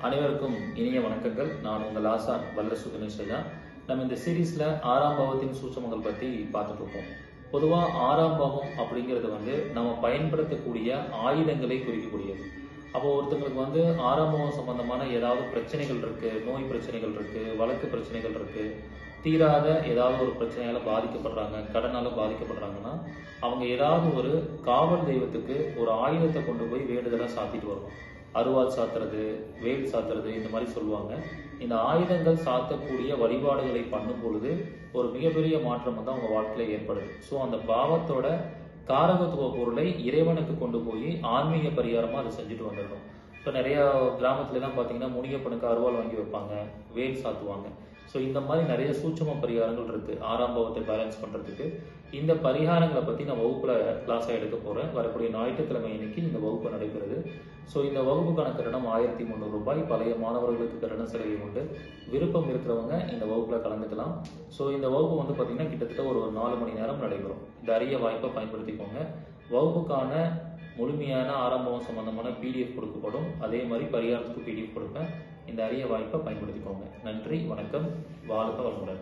அனைவருக்கும் இனிய வணக்கங்கள். நான் உங்கள் ஆசான் வல்லரசு கணேசையா. நம்ம இந்த சீரீஸ்ல 6ஆம் பாவத்தின் சூட்சமங்கள் பத்தி பார்த்துட்டு இருக்கோம். பொதுவா 6ஆம் பாவம் அப்படிங்கிறது நம்ம பயன்படுத்தக்கூடிய ஆயுதங்களை குறிக்கக்கூடியது. அப்போ ஒருத்தங்களுக்கு 6ஆம் பாவம் சம்பந்தமான ஏதாவது பிரச்சனைகள் இருக்கு, நோய் பிரச்சனைகள் இருக்கு, வழக்கு பிரச்சனைகள் இருக்கு, தீராத ஏதாவது ஒரு பிரச்சனையால பாதிக்கப்படுறாங்க, கடனால பாதிக்கப்படுறாங்கன்னா அவங்க ஏதாவது ஒரு காவல் தெய்வத்துக்கு ஒரு ஆயுதத்தை கொண்டு போய் வேண்டுதலா சாத்திட்டு வரணும். அருவாள் சாத்துறது, வேல் சாத்துறது, இந்த மாதிரி சொல்லுவாங்க. இந்த ஆயுதங்கள் சாத்தக்கூடிய வழிபாடுகளை பண்ணும் பொழுது ஒரு மிகப்பெரிய மாற்றம் அவங்க வாழ்க்கையில ஏற்படுது. ஸோ அந்த பாவத்தோட காரகத்துவ பொருளை இறைவனுக்கு கொண்டு போய் ஆன்மீக பரிகாரமா அதை செஞ்சுட்டு வந்துடணும். இப்போ நிறைய கிராமத்துலலாம் பார்த்தீங்கன்னா முனியப்பனுக்கு அருவாள் வாங்கி வைப்பாங்க, வேல் சாத்துவாங்க. ஸோ இந்த மாதிரி நிறைய சூட்சம பரிகாரங்கள் இருக்கு 6ஆம் பாவத்தை பேலன்ஸ் பண்றதுக்கு. இந்த பரிகாரங்களை பத்தி நான் வகுப்புல கிளாஸா எடுக்க போறேன். வரக்கூடிய ஞாயிற்றுக்கிழமை இன்னைக்கு இந்த வகுப்பு நடைபெறுது. ஸோ இந்த வகுப்புக்கான கட்டணம் 1300 ரூபாய். பழைய மாணவர்களுக்கு கட்டண சலுகை உண்டு. விருப்பம் இருக்கிறவங்க இந்த வகுப்புல கலந்துக்கலாம். ஸோ இந்த வகுப்பு பார்த்தீங்கன்னா கிட்டத்தட்ட ஒரு 4 மணி நேரம் நடைபெறும். இந்த அரிய வாய்ப்பை பயன்படுத்திக்கோங்க. வகுப்புக்கான முழுமையான 6ஆம் பாவம் சம்பந்தமான PDF கொடுக்கப்படும். அதே மாதிரி பரிகாரத்துக்கு PDF கொடுப்பேன். இந்த அரிய வாய்ப்பை பயன்படுத்திக்கோங்க. நன்றி, வணக்கம், வாழ்க வளமுடன்.